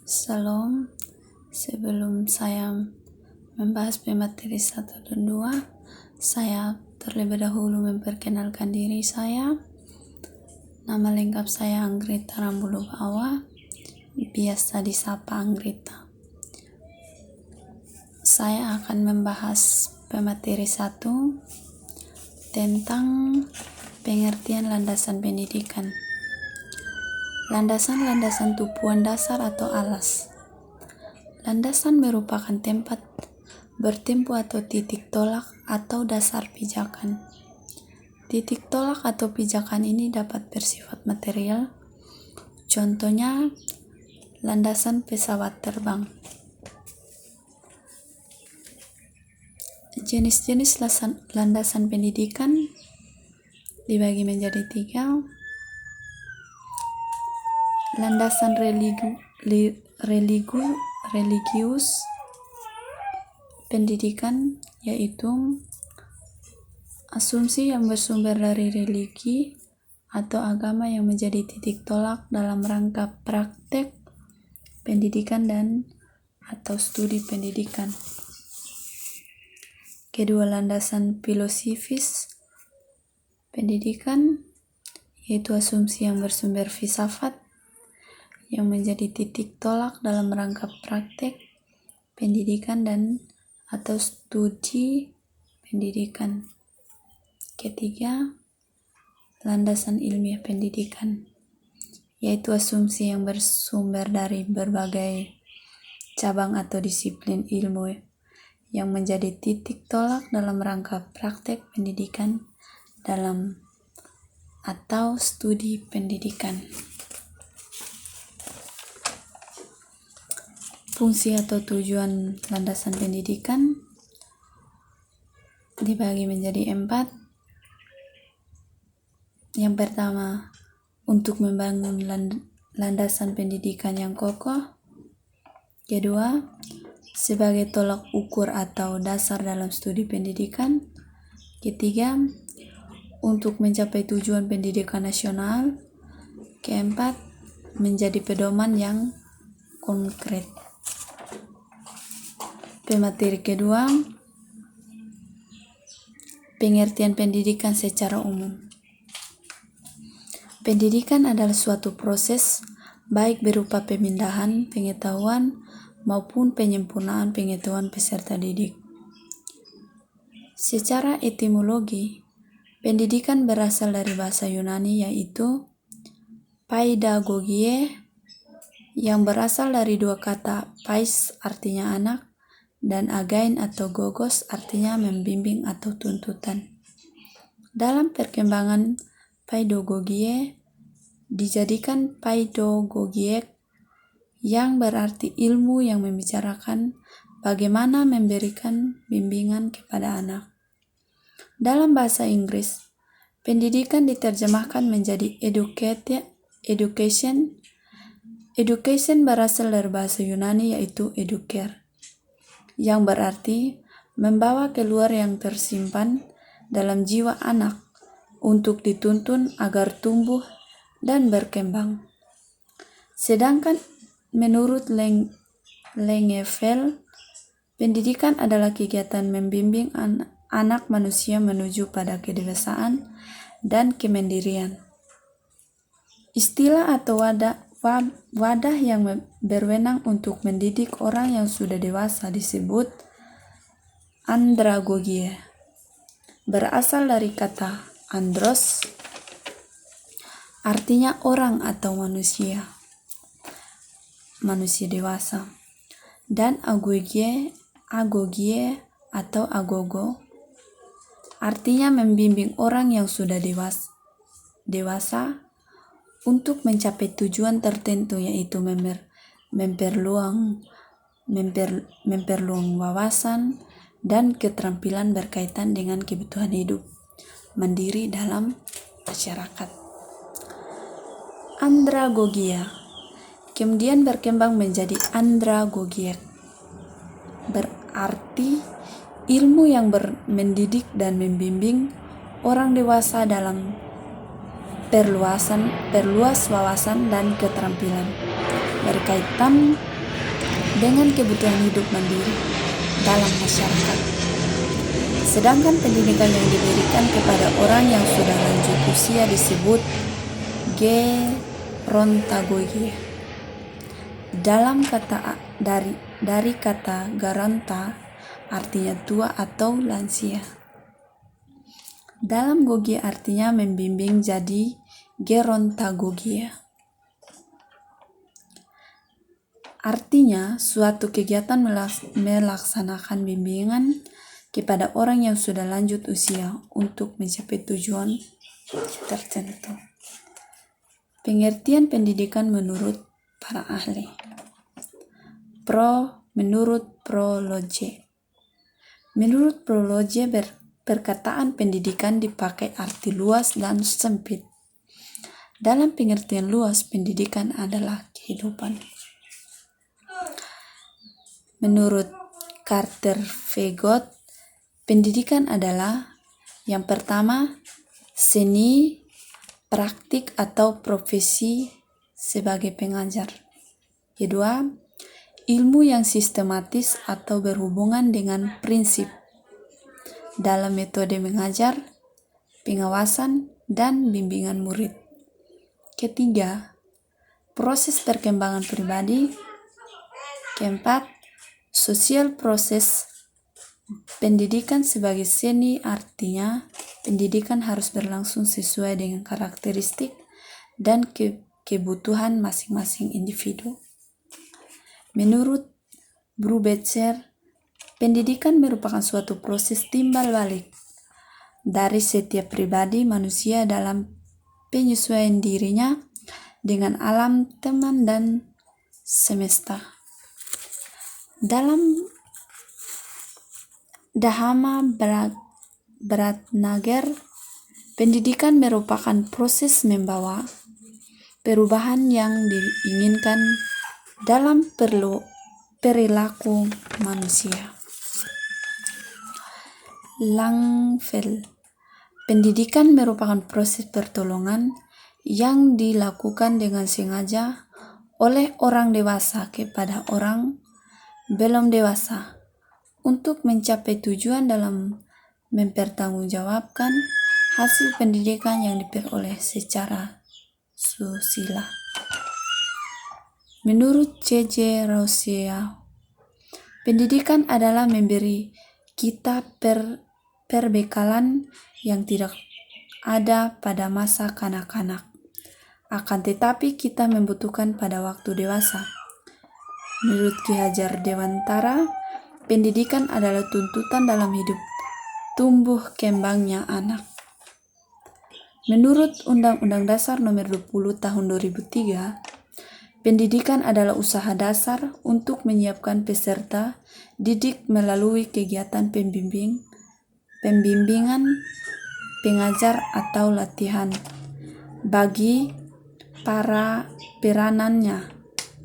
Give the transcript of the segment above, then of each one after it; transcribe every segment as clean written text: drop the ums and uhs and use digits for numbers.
Salam, sebelum saya membahas pemateri 1 dan 2, saya terlebih dahulu memperkenalkan diri saya. Nama lengkap saya Anggreta Rambulo Bawa, biasa disapa Anggreta. Saya akan membahas pemateri 1 tentang pengertian landasan pendidikan. Landasan-landasan tupuan dasar atau alas. Landasan merupakan tempat bertempu atau titik tolak atau dasar pijakan. Titik tolak atau pijakan ini dapat bersifat material, contohnya landasan pesawat terbang. Jenis-jenis landasan pendidikan dibagi menjadi 3. Landasan religius pendidikan, yaitu asumsi yang bersumber dari religi atau agama yang menjadi titik tolak dalam rangka praktek pendidikan dan atau studi pendidikan. Kedua, landasan filosofis pendidikan, yaitu asumsi yang bersumber filsafat yang menjadi titik tolak dalam rangka praktek pendidikan dan atau studi pendidikan. Ketiga, landasan ilmiah pendidikan, yaitu asumsi yang bersumber dari berbagai cabang atau disiplin ilmu yang menjadi titik tolak dalam rangka praktek pendidikan dalam atau studi pendidikan. Fungsi atau tujuan landasan pendidikan dibagi menjadi 4. Yang pertama, untuk membangun landasan pendidikan yang kokoh. Kedua, sebagai tolak ukur atau dasar dalam studi pendidikan. Ketiga, untuk mencapai tujuan pendidikan nasional. Keempat, menjadi pedoman yang konkret. Pemateri kedua, pengertian pendidikan secara umum. Pendidikan adalah suatu proses baik berupa pemindahan pengetahuan maupun penyempurnaan pengetahuan peserta didik. Secara etimologi, pendidikan berasal dari bahasa Yunani yaitu paidagogie, yang berasal dari dua kata pais artinya anak dan again atau gogos artinya membimbing atau tuntutan. Dalam perkembangan paidagogie dijadikan paidagogiek, yang berarti ilmu yang membicarakan bagaimana memberikan bimbingan kepada anak. Dalam bahasa Inggris, pendidikan diterjemahkan menjadi education. Education berasal dari bahasa Yunani yaitu educare, yang berarti membawa keluar yang tersimpan dalam jiwa anak untuk dituntun agar tumbuh dan berkembang. Sedangkan menurut Langeveld, pendidikan adalah kegiatan membimbing anak manusia menuju pada kedewasaan dan kemandirian. Istilah atau wadah yang berwenang untuk mendidik orang yang sudah dewasa disebut andragogie. Berasal dari kata andros, artinya orang atau manusia dewasa, dan agogie atau agogo, artinya membimbing orang yang sudah dewasa untuk mencapai tujuan tertentu, yaitu memperluang wawasan dan keterampilan berkaitan dengan kebutuhan hidup mandiri dalam masyarakat. Andragogia kemudian berkembang menjadi andragogiek, berarti ilmu yang mendidik dan membimbing orang dewasa dalam perluas wawasan dan keterampilan berkaitan dengan kebutuhan hidup mandiri dalam masyarakat. Sedangkan pendidikan yang diberikan kepada orang yang sudah lanjut usia disebut gerontagogia. Dalam kata dari kata geronta artinya tua atau lansia. Dalam gogia artinya membimbing, jadi gerontagogia. Artinya suatu kegiatan melaksanakan bimbingan kepada orang yang sudah lanjut usia untuk mencapai tujuan tertentu. Pengertian pendidikan menurut para ahli. Menurut Prologe. Menurut Prologe, perkataan pendidikan dipakai arti luas dan sempit. Dalam pengertian luas, pendidikan adalah kehidupan. Menurut Carter Fagot, pendidikan adalah yang pertama, seni, praktik atau profesi sebagai pengajar. Kedua, ilmu yang sistematis atau berhubungan dengan prinsip dalam metode mengajar, pengawasan, dan bimbingan murid. Ketiga, proses perkembangan pribadi. Keempat, sosial proses. Pendidikan sebagai seni artinya pendidikan harus berlangsung sesuai dengan karakteristik dan kebutuhan masing-masing individu. Menurut Brubetzer, pendidikan merupakan suatu proses timbal balik dari setiap pribadi manusia dalam penyesuaian dirinya dengan alam, teman, dan semesta. Dalam Dahama Bratnagar, pendidikan merupakan proses membawa perubahan yang diinginkan dalam perilaku manusia. Langfeld, pendidikan merupakan proses pertolongan yang dilakukan dengan sengaja oleh orang dewasa kepada orang belum dewasa untuk mencapai tujuan dalam mempertanggungjawabkan hasil pendidikan yang diperoleh secara susila. Menurut C.J. Rousseau, pendidikan adalah memberi kita perbekalan yang tidak ada pada masa kanak-kanak, akan tetapi kita membutuhkan pada waktu dewasa. Menurut Ki Hajar Dewantara, pendidikan adalah tuntutan dalam hidup tumbuh kembangnya anak. Menurut Undang-Undang Dasar Nomor 20 Tahun 2003, pendidikan adalah usaha dasar untuk menyiapkan peserta didik melalui kegiatan pembimbingan, pengajar atau latihan bagi para peranannya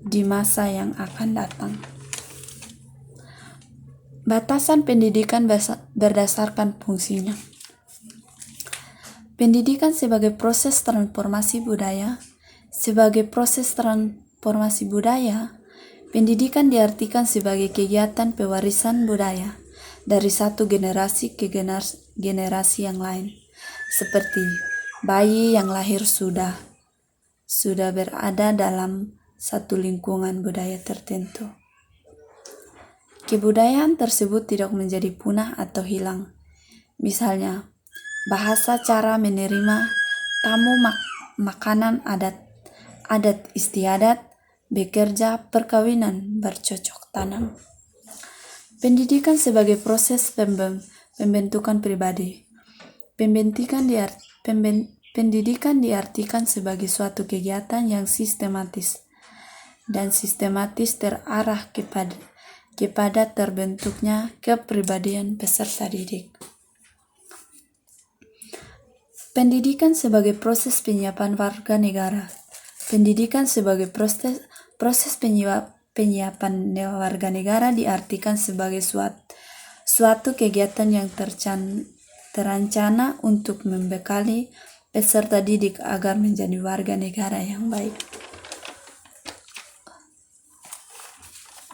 di masa yang akan datang. Batasan pendidikan berdasarkan fungsinya. Pendidikan sebagai proses transformasi budaya. Sebagai proses transformasi budaya, pendidikan diartikan sebagai kegiatan pewarisan budaya dari satu generasi ke generasi yang lain, seperti bayi yang lahir sudah berada dalam satu lingkungan budaya tertentu. Kebudayaan tersebut tidak menjadi punah atau hilang. Misalnya, bahasa, cara menerima tamu, makanan, adat istiadat, bekerja, perkawinan, bercocok tanam. Pendidikan sebagai proses pembentukan pribadi. Pendidikan diartikan sebagai suatu kegiatan yang sistematis terarah kepada terbentuknya kepribadian peserta didik. Pendidikan sebagai proses penyiapan warga negara. Pendidikan sebagai proses penyiapan warga negara diartikan sebagai suatu kegiatan yang terancana untuk membekali peserta didik agar menjadi warga negara yang baik.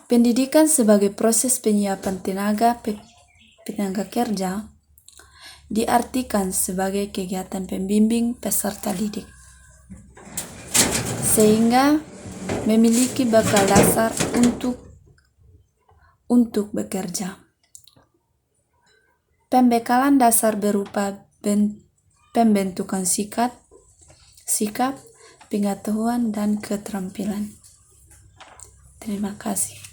Pendidikan sebagai proses penyiapan tenaga kerja diartikan sebagai kegiatan pembimbing peserta didik, sehingga memiliki bekal dasar untuk bekerja. Pembekalan dasar berupa pembentukan sikap, pengetahuan, dan keterampilan. Terima kasih.